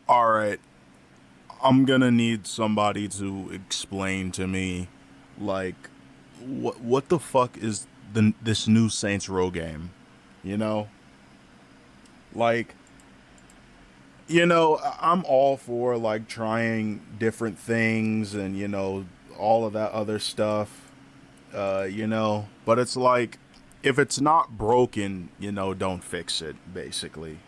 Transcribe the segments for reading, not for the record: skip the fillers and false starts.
All right, I'm gonna need somebody to explain to me, like, what the fuck is this new Saints Row game? You know, like, I'm all for like trying different things and all of that other stuff. But it's like if it's not broken, don't fix it. Basically,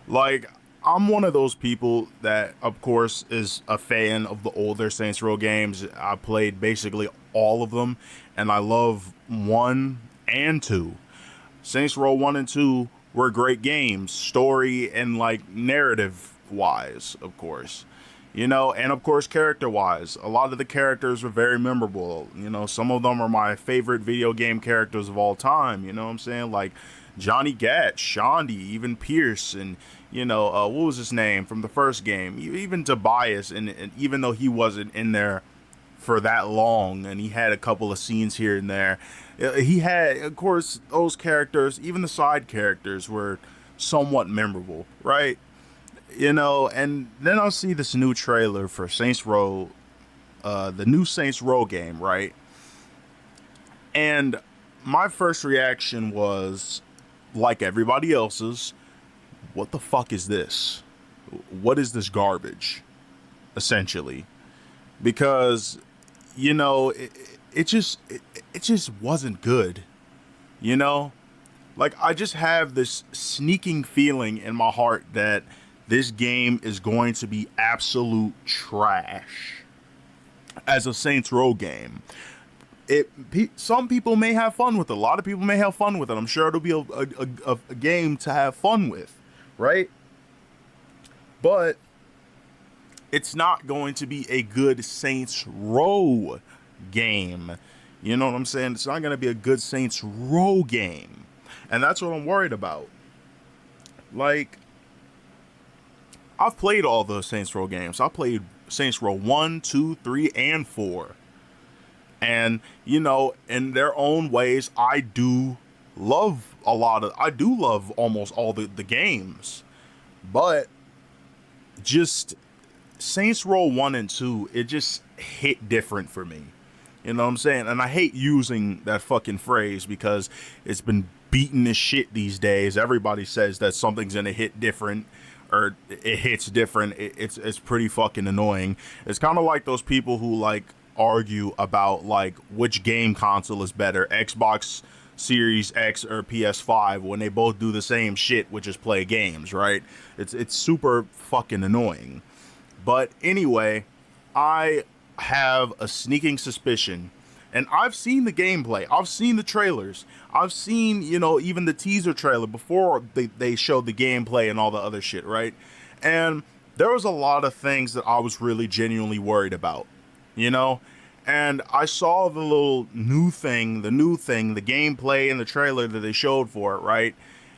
like, I'm one of those people that, of course, is a fan of the older Saints Row games. I played basically all of them, and I love 1 and 2. Saints Row 1 and 2 were great games, story and like narrative wise, of course. And of course, character wise, a lot of the characters were very memorable. Some of them are my favorite video game characters of all time. You know what I'm saying? Like Johnny Gat, Shondi, even Pierce, and what was his name from the first game? Even Tobias, and even though he wasn't in there for that long and he had a couple of scenes here and there, he had, of course, those characters, even the side characters, were somewhat memorable, right? And then I'll see this new trailer for Saints Row, the new Saints Row game, right? And my first reaction was, like everybody else's, what the fuck is this? What is this garbage? Essentially. Because, it just wasn't good. You know? Like, I just have this sneaking feeling in my heart that this game is going to be absolute trash as a Saints Row game. Some people may have fun with it. A lot of people may have fun with it. I'm sure it'll be a game to have fun with, right? But it's not going to be a good Saints Row game. You know what I'm saying? It's not going to be a good Saints Row game. And that's what I'm worried about. Like, I've played all the Saints Row games. I played Saints Row 1, 2, 3, and 4. And, in their own ways, I do love almost all the games. But just Saints Row 1 and 2, it just hit different for me. You know what I'm saying? And I hate using that fucking phrase because it's been beaten as shit these days. Everybody says that something's gonna hit different or it hits different. It's pretty fucking annoying. It's kind of like those people who like argue about like which game console is better, Xbox Series X or PS5, when they both do the same shit, which is play games, right? It's super fucking annoying. But anyway, I have a sneaking suspicion, and I've seen the gameplay, I've seen the trailers, I've seen, even the teaser trailer before they showed the gameplay and all the other shit, right? And there was a lot of things that I was really genuinely worried about, and I saw the new thing, the gameplay and the trailer that they showed for it, right?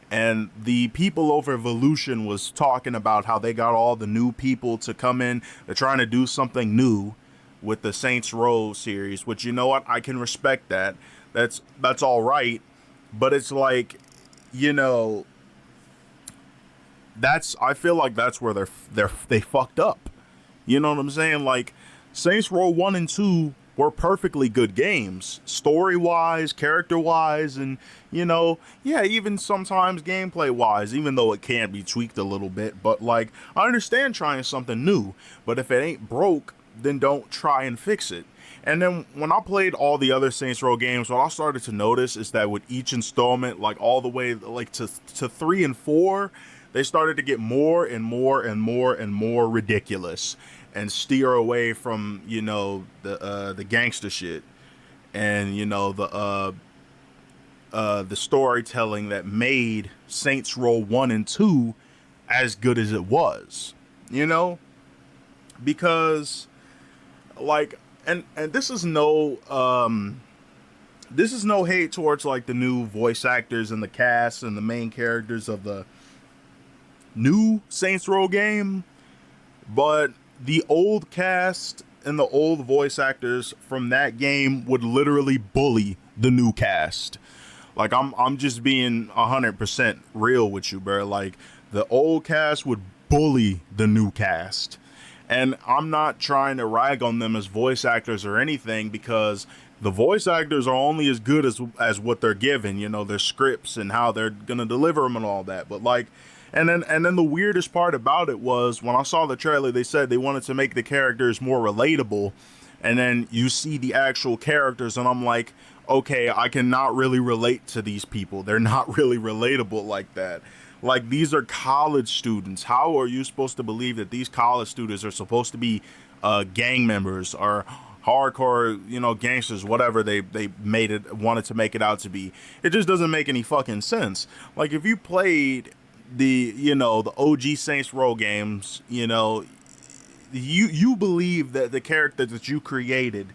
And the people over Evolution was talking about how they got all the new people to come in. They're trying to do something new with the Saints Row series, which, you know what, I can respect that. That's all right. But it's like, I feel like that's where they fucked up. You know what I'm saying? Like, Saints Row 1 and 2 were perfectly good games, story-wise, character-wise, and, even sometimes gameplay-wise, even though it can be tweaked a little bit. But, like, I understand trying something new, but if it ain't broke, then don't try and fix it. And then when I played all the other Saints Row games, what I started to notice is that with each installment, like all the way like to 3 and 4, they started to get more and more and more and more ridiculous and steer away from, the gangster shit and, the storytelling that made Saints Row 1 and 2 as good as it was, because like, and this is no hate towards like the new voice actors and the cast and the main characters of the new Saints Row game, but the old cast and the old voice actors from that game would literally bully the new cast. Like, I'm just being 100% real with you, bro. Like, the old cast would bully the new cast. And I'm not trying to rag on them as voice actors or anything, because the voice actors are only as good as what they're given, you know, their scripts and how they're gonna deliver them and all that. But like, and then the weirdest part about it was when I saw the trailer, they said they wanted to make the characters more relatable, and then you see the actual characters, and I'm like, okay, I cannot really relate to these people. They're not really relatable like that. Like, these are college students. How are you supposed to believe that these college students are supposed to be gang members or hardcore, you know, gangsters, whatever they wanted to make it out to be? It just doesn't make any fucking sense. Like, if you played the OG Saints Row games, you know, you believe that the character that you created,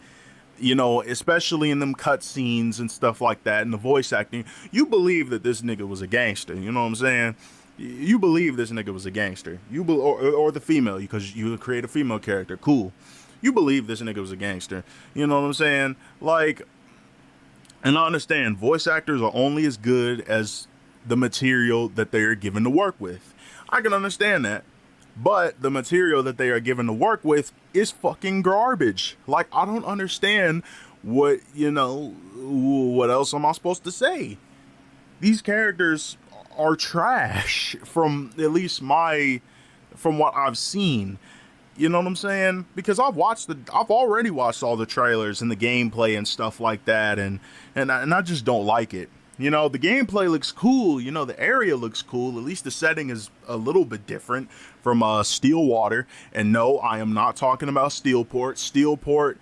you know, especially in them cutscenes and stuff like that, and the voice acting, you believe that this nigga was a gangster. You know what I'm saying? You believe this nigga was a gangster. Or the female, because you create a female character. Cool. You believe this nigga was a gangster. You know what I'm saying? Like, and I understand voice actors are only as good as the material that they are given to work with. I can understand that. But the material that they are given to work with is fucking garbage. Like, I don't understand what else am I supposed to say? These characters are trash from what I've seen. You know what I'm saying? Because I've already watched all the trailers and the gameplay and stuff like that, and I just don't like it. You know, the gameplay looks cool. You know, the area looks cool. At least the setting is a little bit different from Stillwater. And no, I am not talking about Steelport. Steelport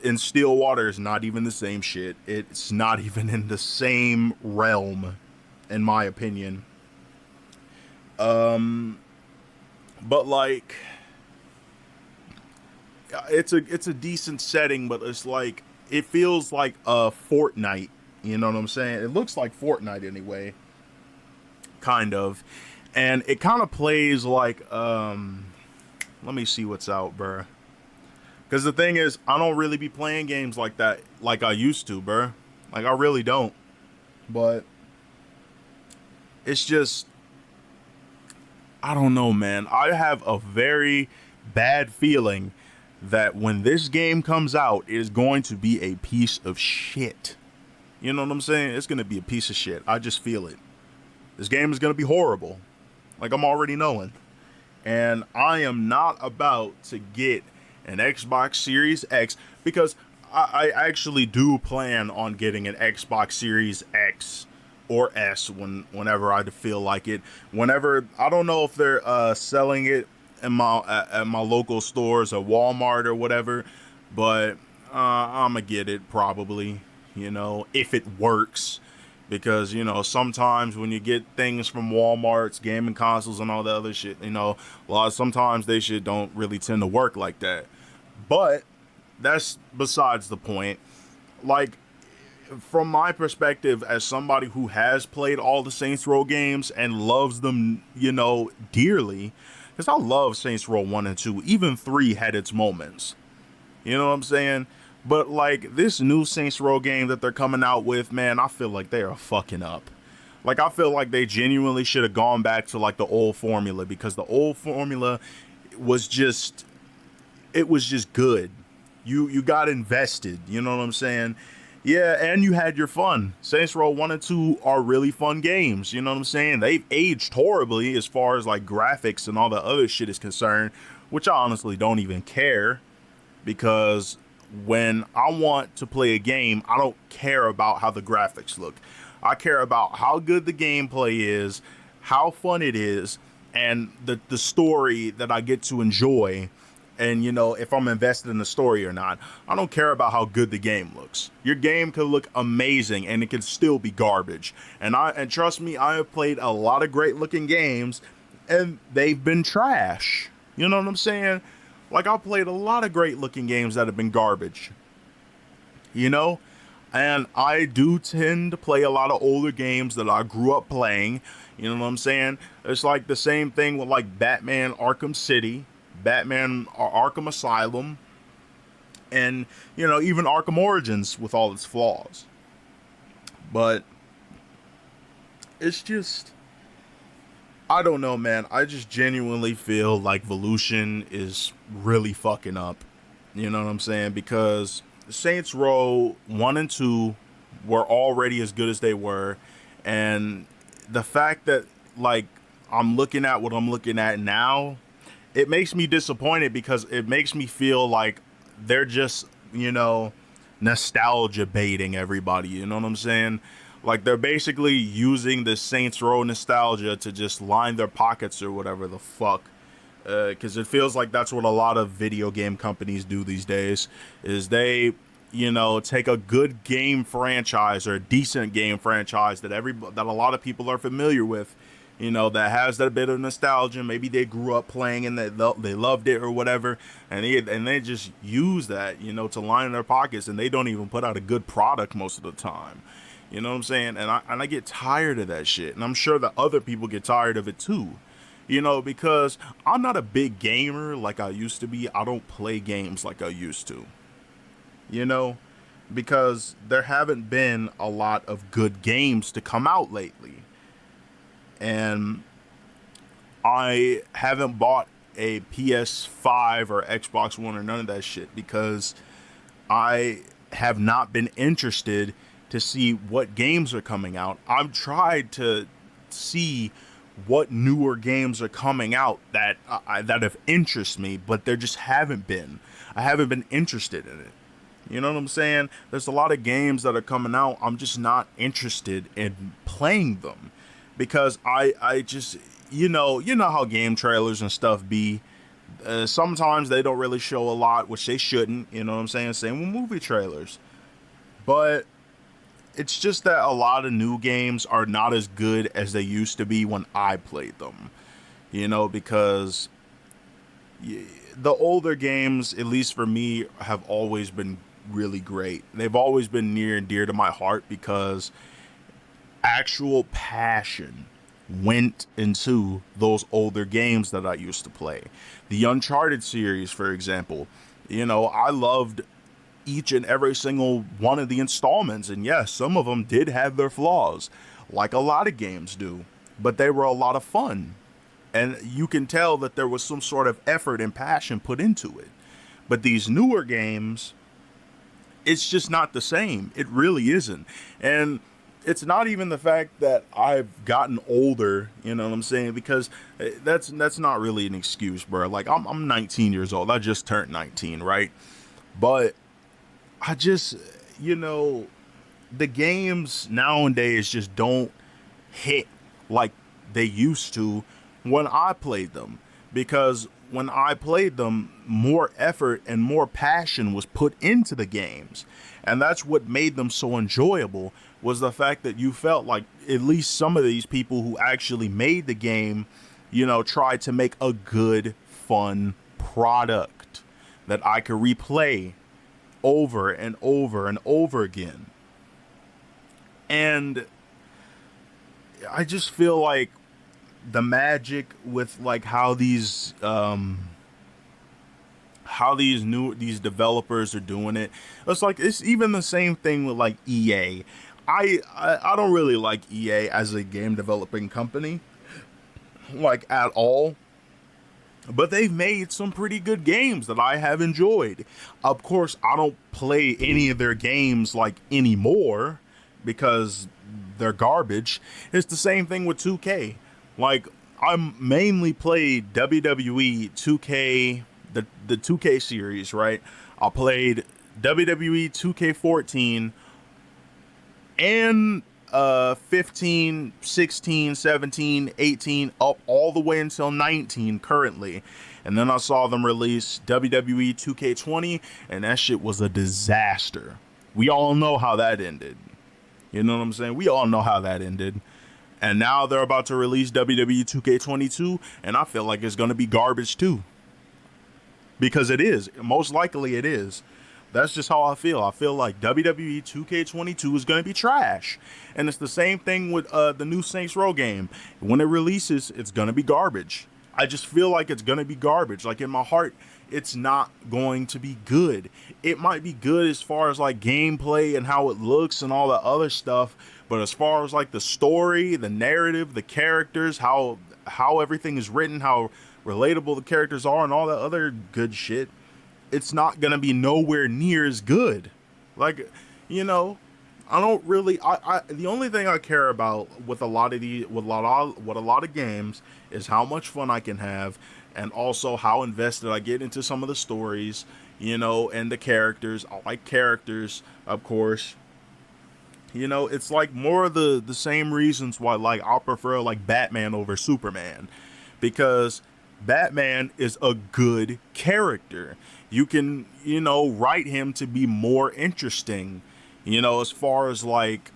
and Stillwater is not even the same shit. It's not even in the same realm, in my opinion. But like, it's a decent setting, but it's like, it feels like a Fortnite. You know what I'm saying? It looks like Fortnite anyway. Kind of. And it kind of plays like, let me see what's out, bruh. Because the thing is, I don't really be playing games like that like I used to, bruh. Like, I really don't. But it's just, I don't know, man. I have a very bad feeling that when this game comes out, it is going to be a piece of shit. You know what I'm saying? It's going to be a piece of shit. I just feel it. This game is going to be horrible. Like, I'm already knowing. And I am not about to get an Xbox Series X, because I actually do plan on getting an Xbox Series X or S whenever I feel like it. Whenever, I don't know if they're selling it in at my local stores or Walmart or whatever, but I'm going to get it probably. You know, if it works, because, you know, sometimes when you get things from Walmart's gaming consoles and all the other shit, you know, sometimes they shit don't really tend to work like that. But that's besides the point. Like, from my perspective, as somebody who has played all the Saints Row games and loves them, you know, dearly, because I love Saints Row 1 and 2, even 3 had its moments. You know what I'm saying? But, like, this new Saints Row game that they're coming out with, man, I feel like they are fucking up. Like, I feel like they genuinely should have gone back to, like, the old formula, because the old formula was just, it was just good. You got invested, you know what I'm saying? Yeah, and you had your fun. Saints Row 1 and 2 are really fun games, you know what I'm saying? They've aged horribly as far as, like, graphics and all the other shit is concerned, which I honestly don't even care, because when I want to play a game, I don't care about how the graphics look. I care about how good the gameplay is, how fun it is, and the story that I get to enjoy. And, you know, if I'm invested in the story or not. I don't care about how good the game looks. Your game could look amazing and it could still be garbage. And trust me, I have played a lot of great looking games and they've been trash. You know what I'm saying? Like, I've played a lot of great looking games that have been garbage, you know, and I do tend to play a lot of older games that I grew up playing. You know what I'm saying? It's like the same thing with, like, Batman Arkham City, Batman Arkham Asylum, and, you know, even Arkham Origins with all its flaws. But it's just, I don't know, man. I just genuinely feel like Volution is really fucking up. You know what I'm saying? Because Saints Row 1 and 2 were already as good as they were. And the fact that, like, I'm looking at what I'm looking at now, it makes me disappointed because it makes me feel like they're just, nostalgia baiting everybody. You know what I'm saying? Like they're basically using the Saints Row nostalgia to just line their pockets or whatever the fuck. Because it feels like that's what a lot of video game companies do these days. Is they, take a good game franchise or a decent game franchise that a lot of people are familiar with, that has that bit of nostalgia. Maybe they grew up playing and they loved it or whatever, and they just use that, to line their pockets, and they don't even put out a good product most of the time. You know what I'm saying? And I get tired of that shit, and I'm sure that other people get tired of it too. Because I'm not a big gamer like I used to be. I don't play games like I used to. You know, because there haven't been a lot of good games to come out lately. And I haven't bought a PS5 or Xbox One or none of that shit because I have not been interested to see what games are coming out. I've tried to see what newer games are coming out that have interest me, but there just haven't been. I haven't been interested in it. You know what I'm saying? There's a lot of games that are coming out. I'm just not interested in playing them because I just, how game trailers and stuff be. Sometimes they don't really show a lot, which they shouldn't. You know what I'm saying? Same with movie trailers. But it's just that a lot of new games are not as good as they used to be when I played them. Because the older games, at least for me, have always been really great. They've always been near and dear to my heart because actual passion went into those older games that I used to play. The Uncharted series, for example, I loved each and every single one of the installments, and yes, some of them did have their flaws, like a lot of games do, but they were a lot of fun, and you can tell that there was some sort of effort and passion put into it. But these newer games, it's just not the same. It really isn't. And it's not even the fact that I've gotten older, you know what I'm saying? Because that's not really an excuse, bro. Like I'm 19 years old. I just turned 19, right? But I just, the games nowadays just don't hit like they used to when I played them. Because when I played them, more effort and more passion was put into the games. And that's what made them so enjoyable, was the fact that you felt like at least some of these people who actually made the game, tried to make a good, fun product that I could replay over and over and over again. And I just feel like the magic with like how these developers are doing it, it's even the same thing with like EA. I don't really like EA as a game developing company, like at all. But they've made some pretty good games that I have enjoyed. Of course, I don't play any of their games like anymore because they're garbage. It's the same thing with 2K. Like, I mainly played WWE 2K, the 2K series, right? I played WWE 2K14 and 15, 16, 17, 18, up all the way until 19 currently. And then I saw them release WWE 2K20, and that shit was a disaster. We all know how that ended. You know what I'm saying? We all know how that ended. And now they're about to release WWE 2K22, and I feel like it's going to be garbage too. Because it is. Most likely it is. That's just how I feel. I feel like WWE 2K22 is going to be trash. And it's the same thing with the new Saints Row game. When it releases, it's going to be garbage. I just feel like it's going to be garbage. Like in my heart, it's not going to be good. It might be good as far as like gameplay and how it looks and all the other stuff. But as far as like the story, the narrative, the characters, how how everything is written, how relatable the characters are, and all that other good shit, it's not gonna be nowhere near as good. Like, you know, I don't really. The only thing I care about with a lot of with a lot of games is how much fun I can have, and also how invested I get into some of the stories, and the characters. I like characters, of course. It's like more of the same reasons why like I prefer like Batman over Superman, because Batman is a good character. You can, write him to be more interesting, as far as like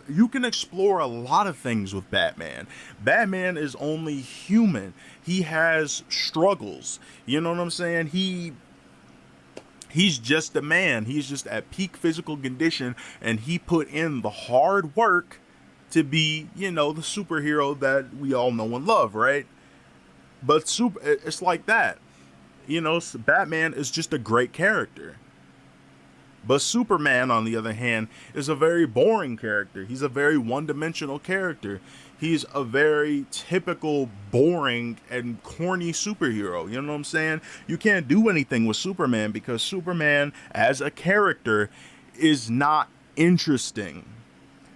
you can explore a lot of things with Batman. Batman is only human. He has struggles. You know what I'm saying? He's just a man. He's just at peak physical condition, and he put in the hard work to be, the superhero that we all know and love, right? But it's like that. Batman is just a great character. But Superman, on the other hand, is a very boring character. He's a very one-dimensional character. He's a very typical, boring, and corny superhero. You know what I'm saying? You can't do anything with Superman because Superman, as a character, is not interesting.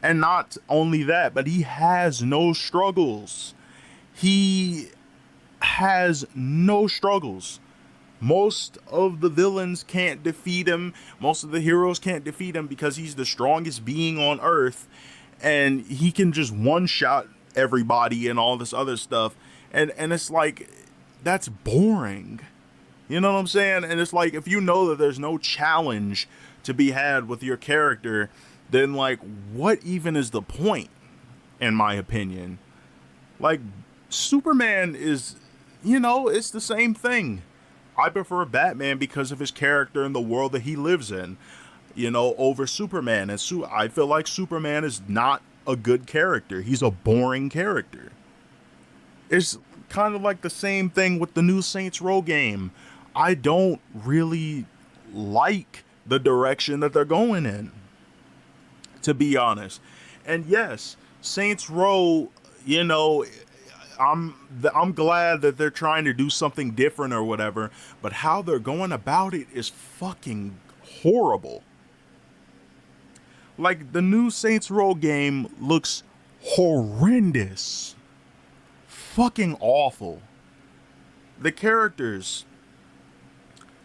And not only that, but he has no struggles. He has no struggles. Most of the villains can't defeat him. Most of the heroes can't defeat him because he's the strongest being on Earth. And he can just one-shot everybody and all this other stuff. And it's like, that's boring. You know what I'm saying? And it's like, if you know that there's no challenge to be had with your character, then like, what even is the point, in my opinion? Like, Superman is, it's the same thing. I prefer Batman because of his character and the world that he lives in, over Superman. And I feel like Superman is not a good character. He's a boring character. It's kind of like the same thing with the new Saints Row game. I don't really like the direction that they're going in, to be honest. And yes, Saints Row, I'm glad that they're trying to do something different or whatever, but how they're going about it is fucking horrible. Like, the new Saints Row game looks horrendous. Fucking awful. The characters,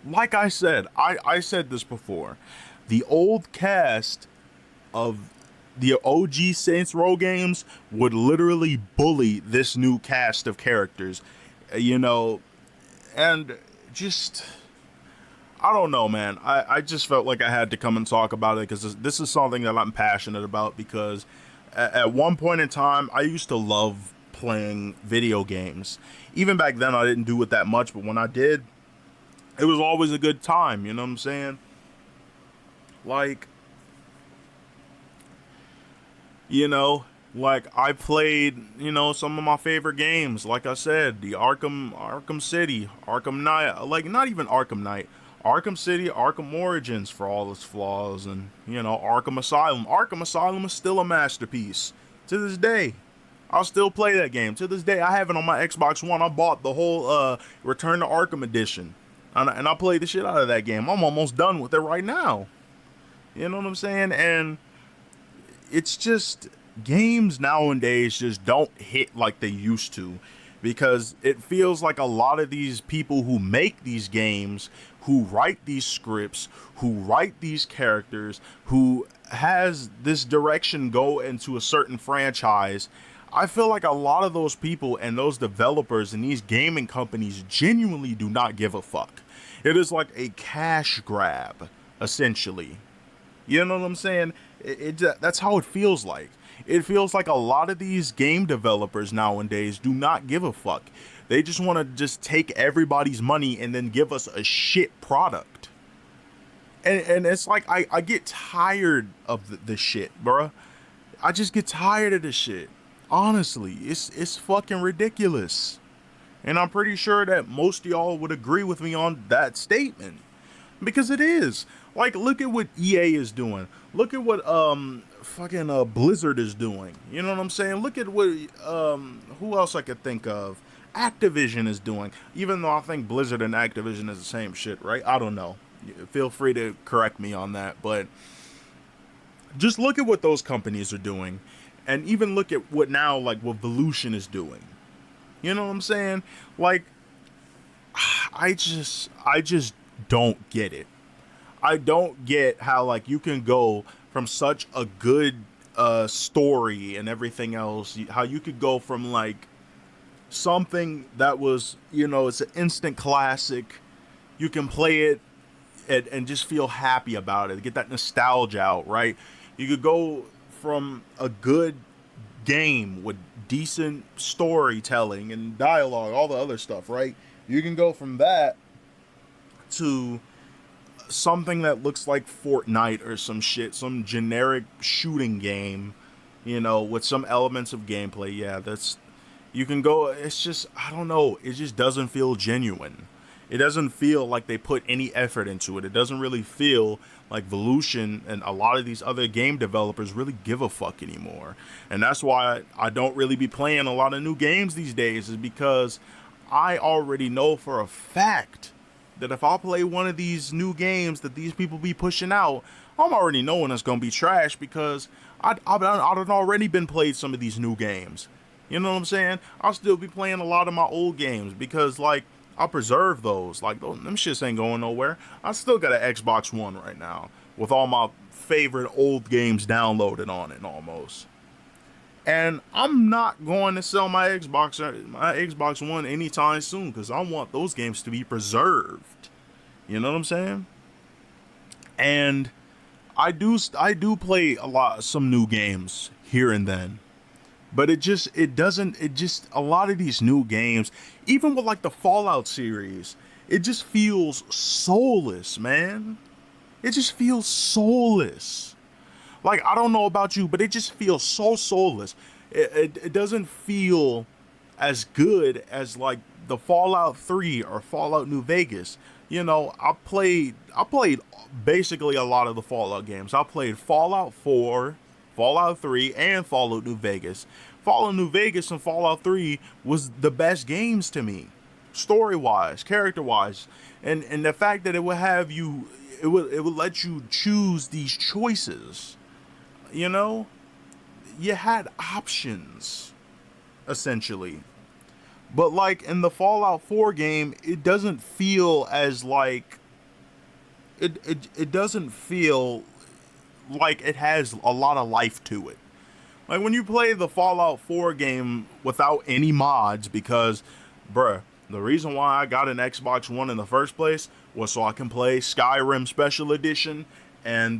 like I said, I said this before, the old cast of the OG Saints Row games would literally bully this new cast of characters, and just, I don't know, man. I just felt like I had to come and talk about it because this is something that I'm passionate about, because at one point in time, I used to love playing video games. Even back then, I didn't do it that much, but when I did, it was always a good time, you know what I'm saying? Like, like I played, some of my favorite games. Like I said, the Arkham City, Arkham Knight, like not even Arkham Knight, Arkham City, Arkham Origins for all its flaws, and Arkham Asylum. Arkham Asylum is still a masterpiece to this day. I'll still play that game to this day. I have it on my Xbox One. I bought the whole Return to Arkham edition, and I played the shit out of that game. I'm almost done with it right now. You know what I'm saying? And it's just, games nowadays just don't hit like they used to, because it feels like a lot of these people who make these games, who write these scripts, who write these characters, who has this direction go into a certain franchise, I feel like a lot of those people and those developers and these gaming companies genuinely do not give a fuck. It is like a cash grab, essentially. You know what I'm saying? That's how it feels like. It feels like a lot of these game developers nowadays do not give a fuck. They just want to just take everybody's money and then give us a shit product. And it's like, I get tired of the shit, bruh. I just get tired of this shit. Honestly, it's fucking ridiculous. And I'm pretty sure that most of y'all would agree with me on that statement. Because it is. Like, look at what EA is doing. Look at what fucking Blizzard is doing. You know what I'm saying? Look at what who else I could think of. Activision is doing. Even though I think Blizzard and Activision is the same shit, right? I don't know. Feel free to correct me on that, but just look at what those companies are doing, and even look at what now, like what Volution is doing. You know what I'm saying? Like, I just don't get it. I don't get how like you can go from such a good story and everything else, how you could go from like something that was, it's an instant classic. You can play it and just feel happy about it, get that nostalgia out, right? You could go from a good game with decent storytelling and dialogue, all the other stuff, right? You can go from that to something that looks like Fortnite or some shit, some generic shooting game, with some elements of gameplay. Yeah, you can go, it's just, I don't know, it just doesn't feel genuine. It doesn't feel like they put any effort into it. It doesn't really feel like Volution and a lot of these other game developers really give a fuck anymore. And that's why I don't really be playing a lot of new games these days, is because I already know for a fact that if I play one of these new games that these people be pushing out, I'm already knowing it's going to be trash, because I've already been played some of these new games. You know what I'm saying? I'll still be playing a lot of my old games because, like, I'll preserve those. Like, them shits ain't going nowhere. I still got an Xbox One right now with all my favorite old games downloaded on it almost. And I'm not going to sell my Xbox One anytime soon, because I want those games to be preserved. You know what I'm saying? And I do play some new games here and then. But a lot of these new games, even with like the Fallout series, it just feels soulless, man. It just feels soulless. Like, I don't know about you, but it just feels so soulless. It doesn't feel as good as like the Fallout 3 or Fallout New Vegas. I played basically a lot of the Fallout games. I played Fallout 4, Fallout 3, and Fallout New Vegas. Fallout New Vegas and Fallout 3 was the best games to me, story-wise, character-wise, and the fact that it would have you, it would let you choose these choices. You had options, essentially. But like in the Fallout 4 game, it doesn't feel as like it doesn't feel like it has a lot of life to it. Like when you play the Fallout 4 game without any mods, because, bruh, the reason why I got an Xbox One in the first place was so I can play Skyrim Special Edition and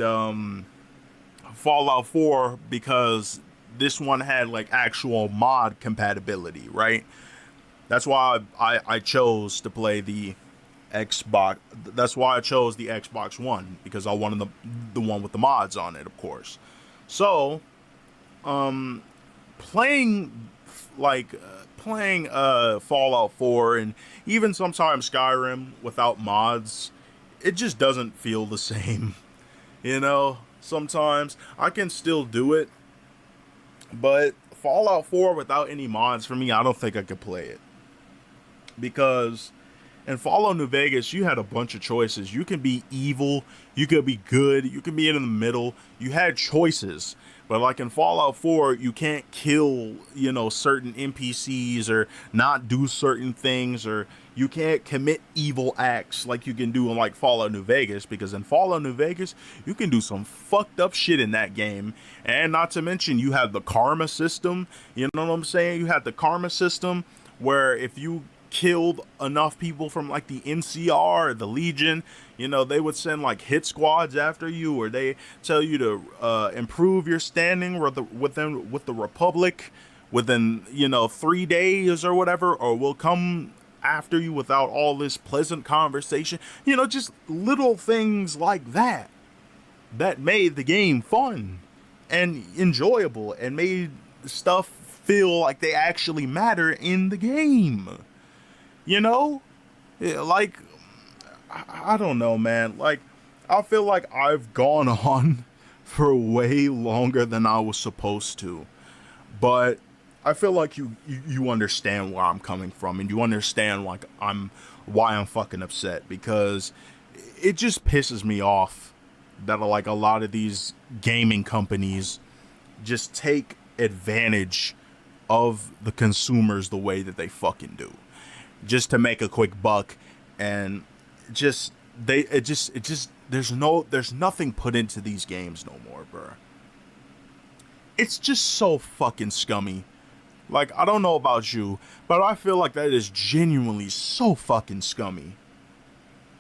Fallout 4, because this one had like actual mod compatibility, right? That's why I chose to play the Xbox. That's why I chose the Xbox One, because I wanted the one with the mods on it, of course. So, playing Fallout 4 and even sometimes Skyrim without mods, it just doesn't feel the same. Sometimes I can still do it, but Fallout 4 without any mods, for me, I don't think I could play it. Because in Fallout New Vegas, you had a bunch of choices. You can be evil, you could be good, you can be in the middle. You had choices. But like in Fallout 4, you can't kill, certain NPCs or not do certain things, or you can't commit evil acts like you can do in like Fallout New Vegas, because in Fallout New Vegas, you can do some fucked up shit in that game. And not to mention, you have the karma system. You know what I'm saying? You have the karma system where if you killed enough people from like the NCR or the Legion, they would send like hit squads after you, or they tell you to improve your standing with the Republic within 3 days or whatever, or we'll come after you without all this pleasant conversation. Just little things like that made the game fun and enjoyable and made stuff feel like they actually matter in the game. Like, I don't know, man. Like, I feel like I've gone on for way longer than I was supposed to. But I feel like you understand where I'm coming from, and you understand like why I'm fucking upset, because it just pisses me off that like a lot of these gaming companies just take advantage of the consumers the way that they fucking do, just to make a quick buck. And just there's nothing put into these games no more, bro. It's just so fucking scummy. Like, I don't know about you, but I feel like that is genuinely so fucking scummy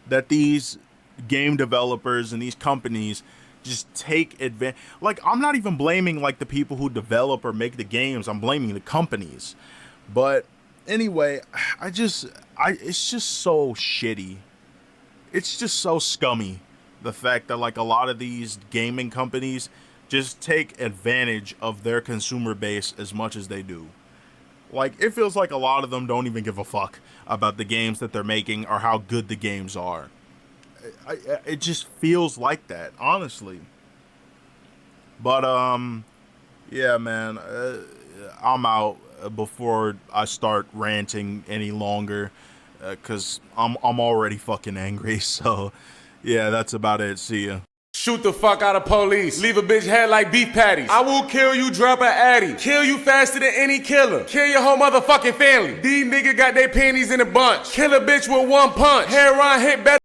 that these game developers and these companies just take advantage. Like, I'm not even blaming like the people who develop or make the games. I'm blaming the companies. But anyway, it's just so shitty. It's just so scummy, the fact that like a lot of these gaming companies just take advantage of their consumer base as much as they do. Like, it feels like a lot of them don't even give a fuck about the games that they're making or how good the games are. It just feels like that, honestly. But yeah, man, I'm out before I start ranting any longer, cause I'm already fucking angry. So yeah, that's about it. See ya. Shoot the fuck out of police. Leave a bitch head like beef patties. I will kill you, drop an addy. Kill you faster than any killer. Kill your whole motherfucking family. These niggas got their panties in a bunch. Kill a bitch with one punch. Hair on hit better.